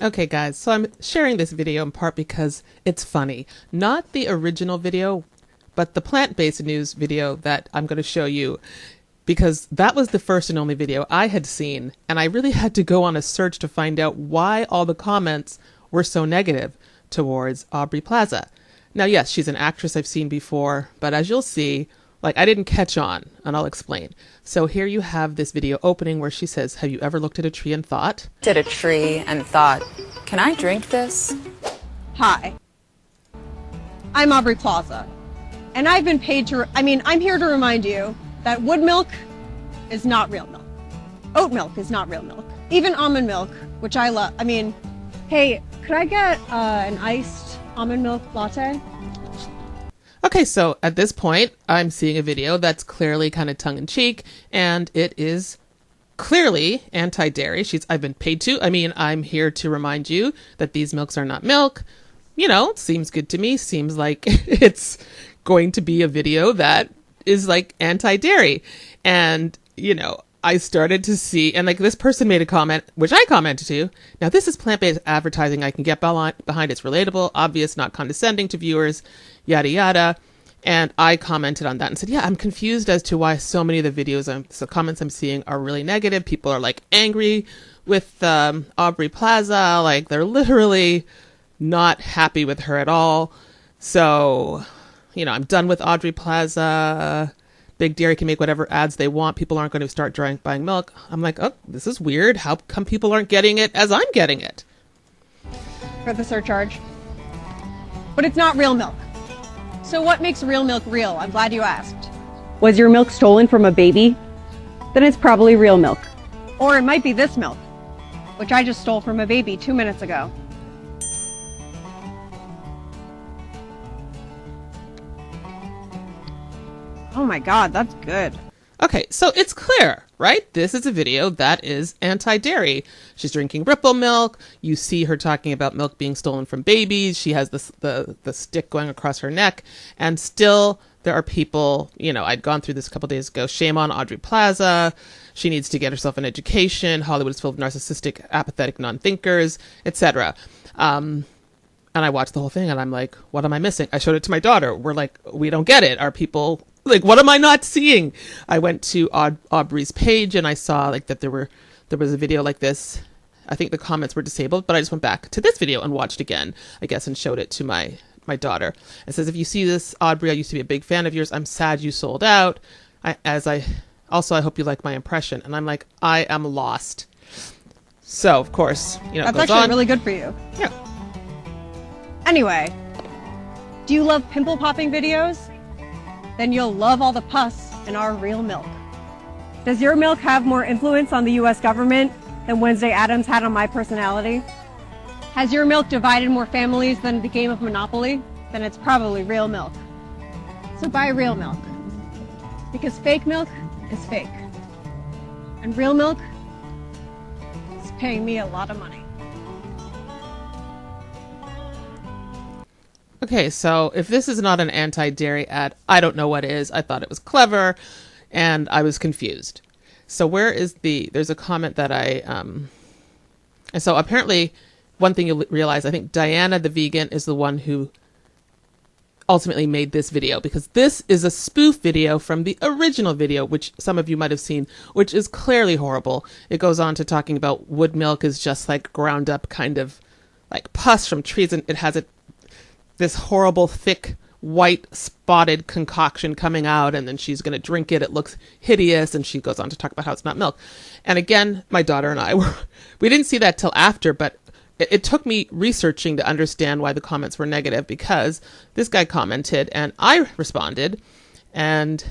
Okay, guys, so I'm sharing this video in part because it's funny. Not the original video, but the plant-based news video that I'm going to show you, because that was the first and only video I had seen, and I really had to go on a search to find out why all the comments were so negative towards Aubrey Plaza. Now, yes, she's an actress I've seen before, but as you'll see, I didn't catch on, and I'll explain. So here you have this video opening where she says, "Have you ever looked at a tree and thought?" At a tree and thought, can I drink this? Hi, I'm Aubrey Plaza, and I've been paid to, I'm here to remind you that wood milk is not real milk. Oat milk is not real milk. Even almond milk, which I love. Hey, could I get an iced almond milk latte? Okay, so at this point, I'm seeing a video that's clearly kind of tongue-in-cheek, and it is clearly anti-dairy. I've been paid to. I'm here to remind you that these milks are not milk. Seems good to me. Seems like it's going to be a video that is anti-dairy. And, I started to see, and this person made a comment, which I commented to. Now, this is plant-based advertising I can get behind. It's relatable, obvious, not condescending to viewers, yada, yada. And I commented on that and said, yeah, I'm confused as to why so many of the comments I'm seeing are really negative. People are angry with Aubrey Plaza. They're literally not happy with her at all. So, I'm done with Aubrey Plaza. Big Dairy can make whatever ads they want. People aren't going to start buying milk. I'm like, oh, this is weird. How come people aren't getting it as I'm getting it? For the surcharge. But it's not real milk. So what makes real milk real? I'm glad you asked. Was your milk stolen from a baby? Then it's probably real milk. Or it might be this milk, which I just stole from a baby 2 minutes ago. Oh my God, that's good. Okay, so it's clear, right? This is a video that is anti-dairy. She's drinking Ripple milk. You see her talking about milk being stolen from babies. She has the stick going across her neck. And still, there are people, I'd gone through this a couple days ago. Shame on Aubrey Plaza. She needs to get herself an education. Hollywood is full of narcissistic, apathetic non-thinkers, etc. And I watched the whole thing, and I'm like, what am I missing? I showed it to my daughter. We're like, we don't get it. Are people... what am I not seeing? I went to Aubrey's page and I saw that there was a video like this. I think the comments were disabled, but I just went back to this video and watched again, I guess, and showed it to my daughter. It says, if you see this, Aubrey, I used to be a big fan of yours. I'm sad you sold out. I hope you like my impression. And I'm like, I am lost. So, of course, that's actually really good for you. Yeah. Anyway, do you love pimple popping videos? Then you'll love all the pus in our real milk. Does your milk have more influence on the US government than Wednesday Addams had on my personality? Has your milk divided more families than the game of Monopoly? Then it's probably real milk. So buy real milk. Because fake milk is fake. And real milk is paying me a lot of money. Okay, so if this is not an anti-dairy ad, I don't know what is. I thought it was clever, and I was confused. So where is there's a comment that and so apparently, one thing you'll realize, I think Diana the vegan is the one who ultimately made this video, because this is a spoof video from the original video, which some of you might have seen, which is clearly horrible. It goes on to talking about wood milk is just ground up kind of pus from trees, and it has this horrible, thick, white, spotted concoction coming out, and then she's going to drink it. It looks hideous, and she goes on to talk about how it's not milk. And again, my daughter and I we didn't see that till after, but it took me researching to understand why the comments were negative, because this guy commented, and I responded, and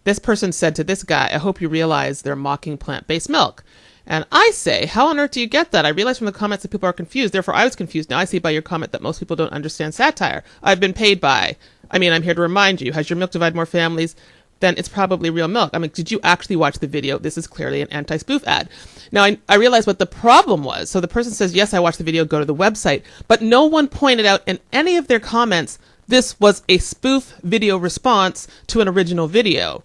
this person said to this guy, I hope you realize they're mocking plant-based milk. And I say, how on earth do you get that? I realize from the comments that people are confused. Therefore, I was confused. Now I see by your comment that most people don't understand satire. I've been paid by. I'm here to remind you. Has your milk divided more families? Then it's probably real milk. Did you actually watch the video? This is clearly an anti-spoof ad. Now, I realized what the problem was. So the person says, yes, I watched the video. Go to the website. But no one pointed out in any of their comments this was a spoof video response to an original video.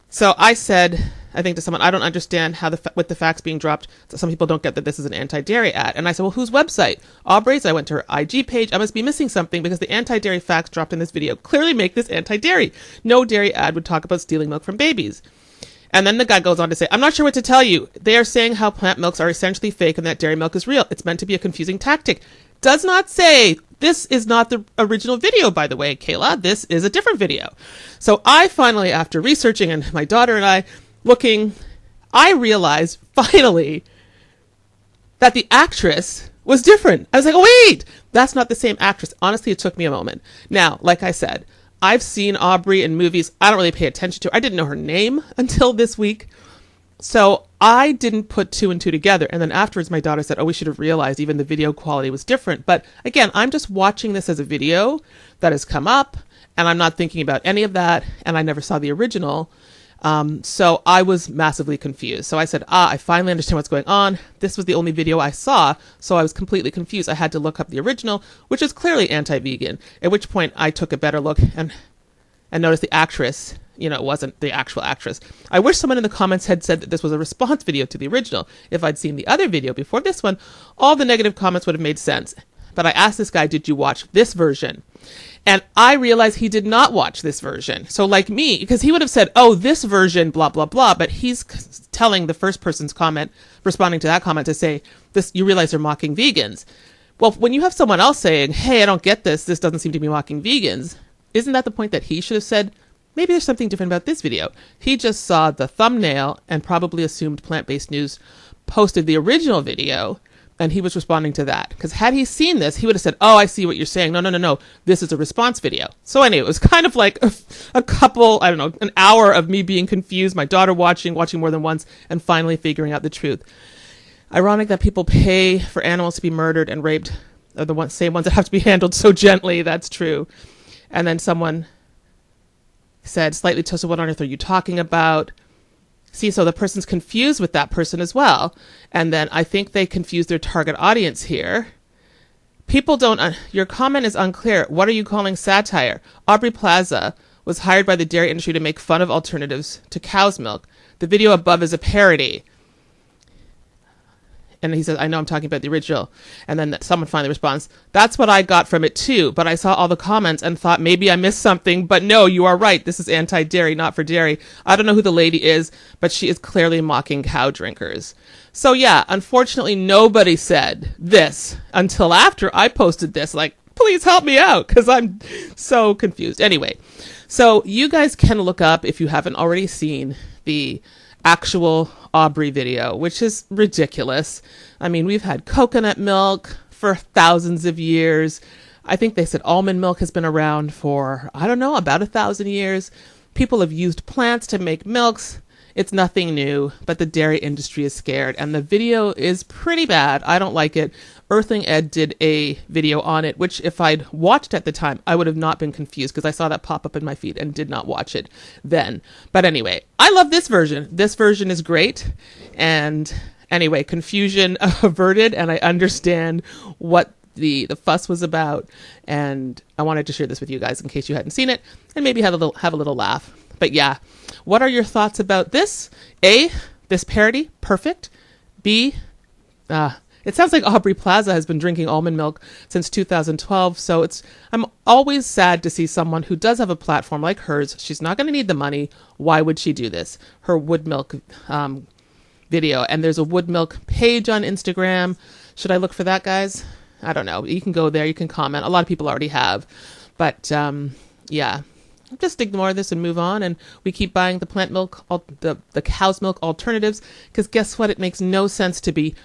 So I said, I think to someone, I don't understand how with the facts being dropped, some people don't get that this is an anti-dairy ad. And I said, well, whose website? Aubrey's. I went to her IG page. I must be missing something because the anti-dairy facts dropped in this video clearly make this anti-dairy. No dairy ad would talk about stealing milk from babies. And then the guy goes on to say, I'm not sure what to tell you. They are saying how plant milks are essentially fake and that dairy milk is real. It's meant to be a confusing tactic. Does not say, this is not the original video, by the way, Kayla. This is a different video. So I finally, after researching and my daughter and I looking, I realized finally that the actress was different. I was like, oh, wait, that's not the same actress. Honestly, it took me a moment. Now, like I said, I've seen Aubrey in movies. I don't really pay attention to her. I didn't know her name until this week. So I didn't put two and two together. And then afterwards, my daughter said, oh, we should have realized even the video quality was different. But again, I'm just watching this as a video that has come up and I'm not thinking about any of that. And I never saw the original. So I was massively confused. So I said, I finally understand what's going on. This was the only video I saw. So I was completely confused. I had to look up the original, which is clearly anti-vegan, at which point I took a better look and noticed the actress, it wasn't the actual actress. I wish someone in the comments had said that this was a response video to the original. If I'd seen the other video before this one, all the negative comments would have made sense. But I asked this guy, did you watch this version? And I realized he did not watch this version. So like me, because he would have said, oh, this version, blah, blah, blah. But he's telling the first person's comment, responding to that comment to say, this, you realize they're mocking vegans. Well, when you have someone else saying, hey, I don't get this doesn't seem to be mocking vegans, isn't that the point that he should have said, maybe there's something different about this video? He just saw the thumbnail and probably assumed Plant-Based News posted the original video. And he was responding to that. Because had he seen this, he would have said, oh, I see what you're saying. No. This is a response video. So anyway, it was kind of like a couple, I don't know, an hour of me being confused, my daughter watching more than once, and finally figuring out the truth. Ironic that people pay for animals to be murdered and raped are the same ones that have to be handled so gently. That's true. And then someone said, slightly toasted, what on earth are you talking about? See, so the person's confused with that person as well. And then I think they confuse their target audience here. People don't, your comment is unclear. What are you calling satire? Aubrey Plaza was hired by the dairy industry to make fun of alternatives to cow's milk. The video above is a parody. And he says, I know I'm talking about the original. And then someone finally responds, that's what I got from it too. But I saw all the comments and thought maybe I missed something. But no, you are right. This is anti-dairy, not for dairy. I don't know who the lady is, but she is clearly mocking cow drinkers. So yeah, unfortunately, nobody said this until after I posted this. Like, please help me out because I'm so confused. Anyway, so you guys can look up, if you haven't already seen, the actual Aubrey video, which is ridiculous. I mean, we've had coconut milk for thousands of years. I think they said almond milk has been around for, I don't know, about 1,000 years. People have used plants to make milks. It's nothing new, but the dairy industry is scared, and the video is pretty bad. I don't like it. Earthling Ed did a video on it, which if I'd watched at the time, I would have not been confused because I saw that pop up in my feed and did not watch it then. But anyway, I love this version. This version is great. And anyway, confusion averted, and I understand what the fuss was about. And I wanted to share this with you guys in case you hadn't seen it and maybe have a little laugh. But yeah, what are your thoughts about this? A, this parody, perfect. B, it sounds like Aubrey Plaza has been drinking almond milk since 2012. So I'm always sad to see someone who does have a platform like hers. She's not going to need the money. Why would she do this? Her wood milk video. And there's a wood milk page on Instagram. Should I look for that, guys? I don't know. You can go there. You can comment. A lot of people already have. But yeah. Just ignore this and move on, and we keep buying the plant milk, the cow's milk alternatives, because guess what? It makes no sense to be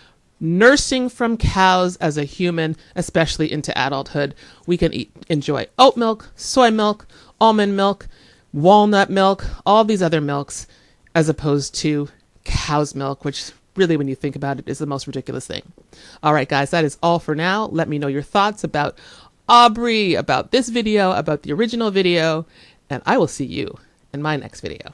nursing from cows as a human, especially into adulthood. We can enjoy oat milk, soy milk, almond milk, walnut milk, all these other milks, as opposed to cow's milk, which really, when you think about it, is the most ridiculous thing. All right, guys, that is all for now. Let me know your thoughts about Aubrey, about this video, about the original video, and I will see you in my next video.